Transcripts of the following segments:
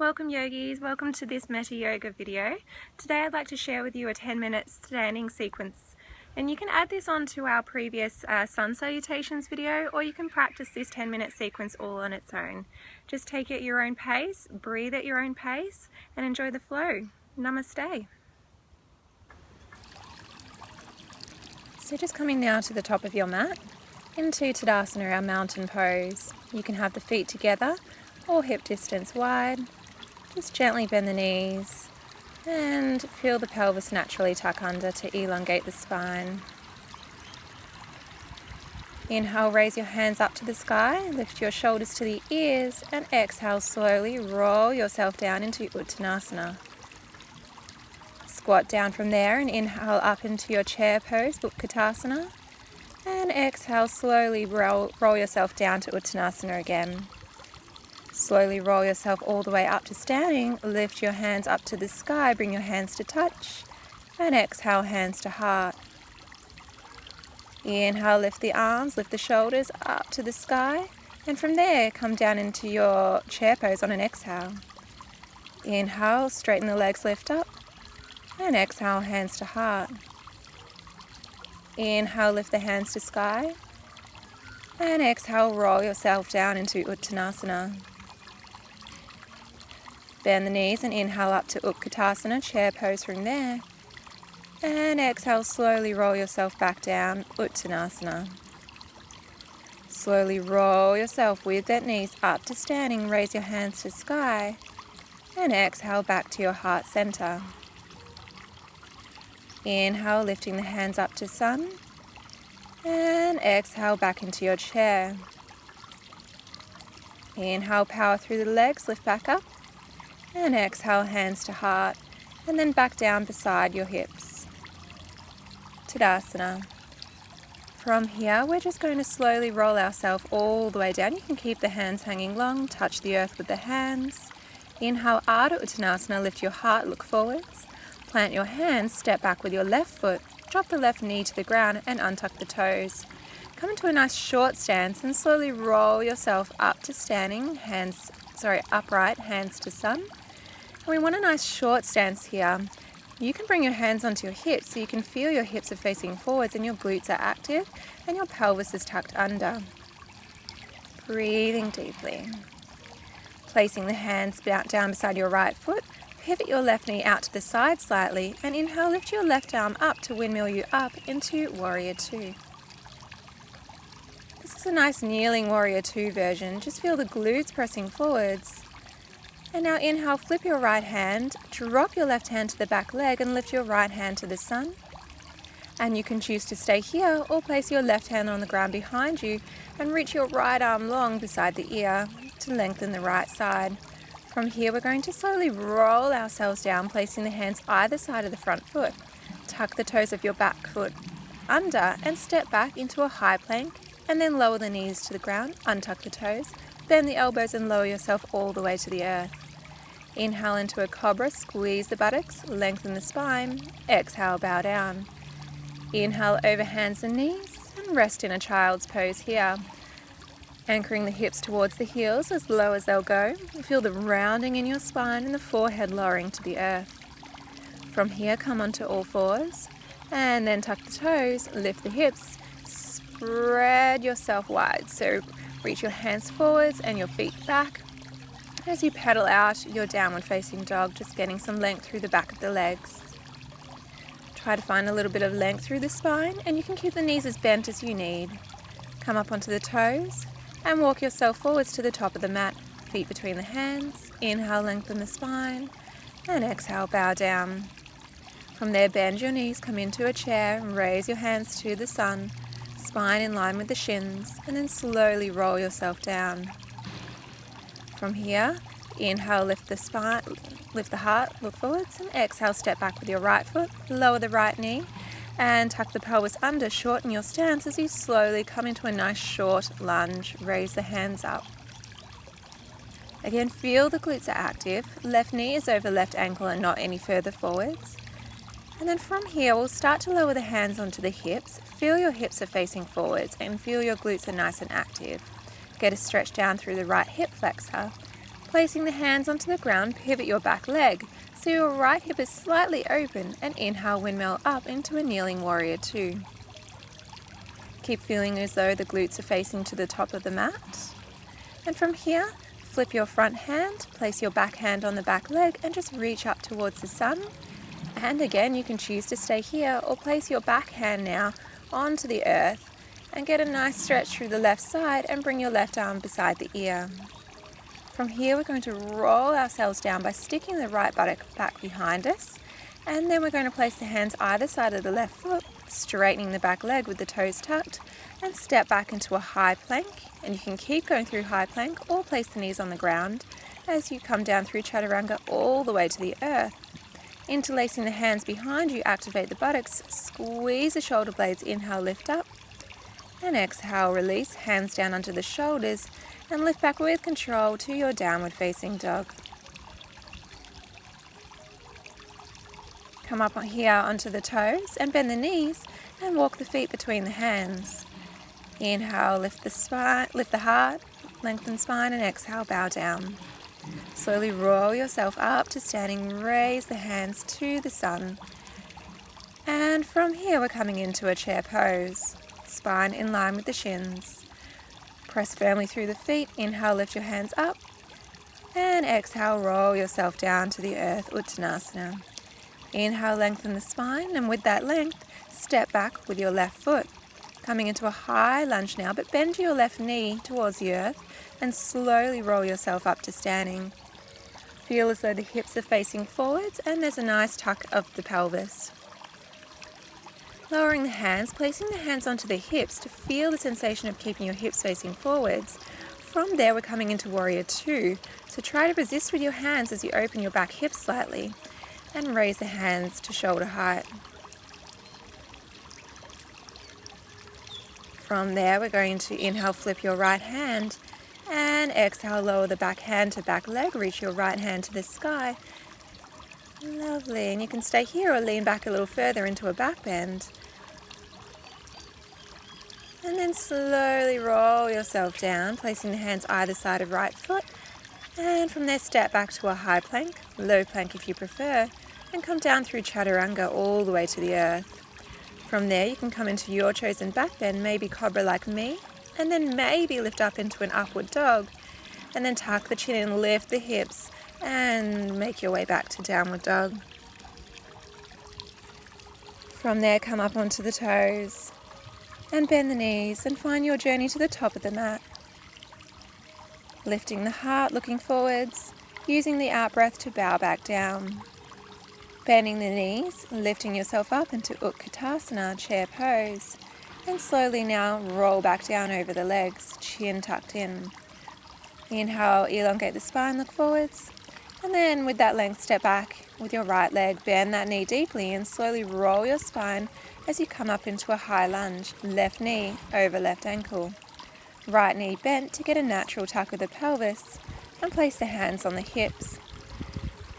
Welcome yogis, welcome to this Metta yoga video. Today I'd like to share with you a 10-minute standing sequence, and you can add this on to our previous sun salutations video, or you can practice this 10-minute sequence all on its own. Just take it at your own pace, breathe at your own pace, and enjoy the flow. Namaste. So just coming now to the top of your mat, into Tadasana, our mountain pose. You can have the feet together or hip distance wide. Just gently bend the knees and feel the pelvis naturally tuck under to elongate the spine. Inhale, raise your hands up to the sky, lift your shoulders to the ears, and exhale, slowly roll yourself down into Uttanasana. Squat down from there and inhale up into your chair pose, Utkatasana, and exhale, slowly roll yourself down to Uttanasana again. Slowly roll yourself all the way up to standing, lift your hands up to the sky, bring your hands to touch, and exhale, hands to heart. Inhale, lift the arms, lift the shoulders up to the sky, and from there, come down into your chair pose on an exhale. Inhale, straighten the legs, lift up, and exhale, hands to heart. Inhale, lift the hands to sky, and exhale, roll yourself down into Uttanasana. Bend the knees and inhale up to Utkatasana, chair pose from there. And exhale, slowly roll yourself back down, Uttanasana. Slowly roll yourself with that knees up to standing, raise your hands to sky. And exhale back to your heart center. Inhale, lifting the hands up to sun. And exhale back into your chair. Inhale, power through the legs, lift back up. And exhale, hands to heart, and then back down beside your hips. Tadasana. From here, we're just going to slowly roll ourselves all the way down. You can keep the hands hanging long, touch the earth with the hands. Inhale, Ardha Uttanasana, lift your heart, look forwards. Plant your hands, step back with your left foot, drop the left knee to the ground and untuck the toes. Come into a nice short stance and slowly roll yourself up to standing, upright, hands to sun. And we want a nice short stance here. You can bring your hands onto your hips so you can feel your hips are facing forwards and your glutes are active and your pelvis is tucked under. Breathing deeply. Placing the hands down beside your right foot, pivot your left knee out to the side slightly and inhale, lift your left arm up to windmill you up into Warrior Two. This is a nice kneeling Warrior Two version. Just feel the glutes pressing forwards. And now inhale, flip your right hand, drop your left hand to the back leg and lift your right hand to the sun. And you can choose to stay here or place your left hand on the ground behind you and reach your right arm long beside the ear to lengthen the right side. From here, we're going to slowly roll ourselves down, placing the hands either side of the front foot. Tuck the toes of your back foot under and step back into a high plank, and then lower the knees to the ground, untuck the toes, bend the elbows and lower yourself all the way to the earth. Inhale into a cobra, squeeze the buttocks, lengthen the spine, exhale, bow down. Inhale over hands and knees and rest in a child's pose here. Anchoring the hips towards the heels as low as they'll go. Feel the rounding in your spine and the forehead lowering to the earth. From here, come onto all fours and then tuck the toes, lift the hips, spread yourself wide. So reach your hands forwards and your feet back. As you pedal out your downward facing dog, just getting some length through the back of the legs. Try to find a little bit of length through the spine and you can keep the knees as bent as you need. Come up onto the toes and walk yourself forwards to the top of the mat, feet between the hands. Inhale, lengthen the spine, and exhale, bow down. From there, bend your knees, come into a chair, and raise your hands to the sun, spine in line with the shins, and then slowly roll yourself down. From here, inhale, lift the spine, lift the heart, look forwards, and exhale, step back with your right foot, lower the right knee, and tuck the pelvis under, shorten your stance as you slowly come into a nice short lunge. Raise the hands up. Again, feel the glutes are active. Left knee is over left ankle and not any further forwards. And then from here, we'll start to lower the hands onto the hips. Feel your hips are facing forwards and feel your glutes are nice and active. Get a stretch down through the right hip flexor. Placing the hands onto the ground, pivot your back leg so your right hip is slightly open, and inhale, windmill up into a kneeling warrior two. Keep feeling as though the glutes are facing to the top of the mat. And from here, flip your front hand, place your back hand on the back leg and just reach up towards the sun. And again, you can choose to stay here or place your back hand now onto the earth and get a nice stretch through the left side and bring your left arm beside the ear. From here, we're going to roll ourselves down by sticking the right buttock back behind us. And then we're going to place the hands either side of the left foot, straightening the back leg with the toes tucked, and step back into a high plank. And you can keep going through high plank or place the knees on the ground as you come down through chaturanga all the way to the earth. Interlacing the hands behind you, activate the buttocks, squeeze the shoulder blades, inhale, lift up, and exhale, release, hands down onto the shoulders, and lift back with control to your downward facing dog. Come up here onto the toes and bend the knees and walk the feet between the hands. Inhale, lift the spine, lift the heart, lengthen spine, and exhale, bow down. Slowly roll yourself up to standing, raise the hands to the sun. And from here we're coming into a chair pose. Spine in line with the shins. Press firmly through the feet, inhale, lift your hands up. And exhale, roll yourself down to the earth, Uttanasana. Inhale, lengthen the spine, and with that length, step back with your left foot. Coming into a high lunge now, but bend your left knee towards the earth and slowly roll yourself up to standing. Feel as though the hips are facing forwards and there's a nice tuck of the pelvis. Lowering the hands, placing the hands onto the hips to feel the sensation of keeping your hips facing forwards. From there, we're coming into warrior two. So try to resist with your hands as you open your back hips slightly and raise the hands to shoulder height. From there, we're going to inhale, flip your right hand, and exhale, lower the back hand to back leg, reach your right hand to the sky. Lovely, and you can stay here or lean back a little further into a back bend. And then slowly roll yourself down, placing the hands either side of right foot. And from there, step back to a high plank, low plank if you prefer, and come down through chaturanga all the way to the earth. From there, you can come into your chosen back bend, maybe cobra like me, and then maybe lift up into an upward dog, and then tuck the chin and lift the hips, and make your way back to downward dog. From there, come up onto the toes, and bend the knees, and find your journey to the top of the mat. Lifting the heart, looking forwards, using the out-breath to bow back down. Bending the knees, lifting yourself up into Utkatasana, chair pose, and slowly now roll back down over the legs, chin tucked in. Inhale, elongate the spine, look forwards, and then with that length, step back with your right leg, bend that knee deeply and slowly roll your spine as you come up into a high lunge, left knee over left ankle. Right knee bent to get a natural tuck of the pelvis, and place the hands on the hips.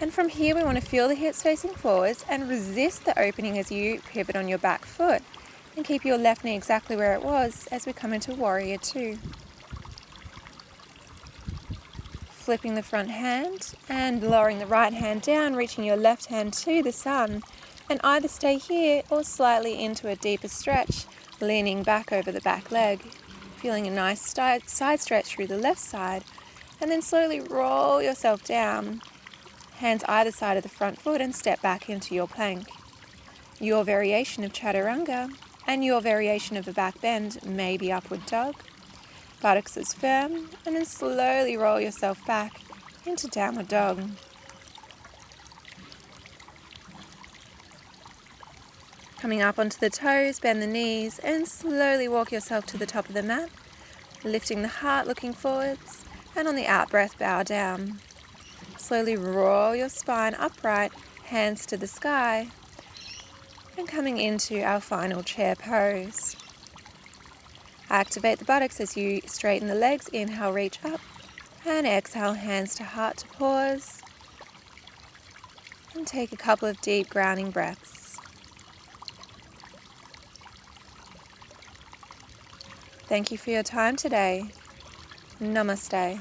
And from here, we want to feel the hips facing forwards and resist the opening as you pivot on your back foot and keep your left knee exactly where it was as we come into warrior two. Flipping the front hand and lowering the right hand down, reaching your left hand to the sun, and either stay here or slightly into a deeper stretch, leaning back over the back leg, feeling a nice side stretch through the left side, and then slowly roll yourself down. Hands either side of the front foot and step back into your plank. Your variation of chaturanga and your variation of a back bend may be upward dog. Buttocks is firm, and then slowly roll yourself back into downward dog. Coming up onto the toes, bend the knees and slowly walk yourself to the top of the mat, lifting the heart, looking forwards, and on the out breath, bow down. Slowly roll your spine upright, hands to the sky, and coming into our final chair pose. Activate the buttocks as you straighten the legs. Inhale, reach up, and exhale, hands to heart to pause. And take a couple of deep grounding breaths. Thank you for your time today. Namaste.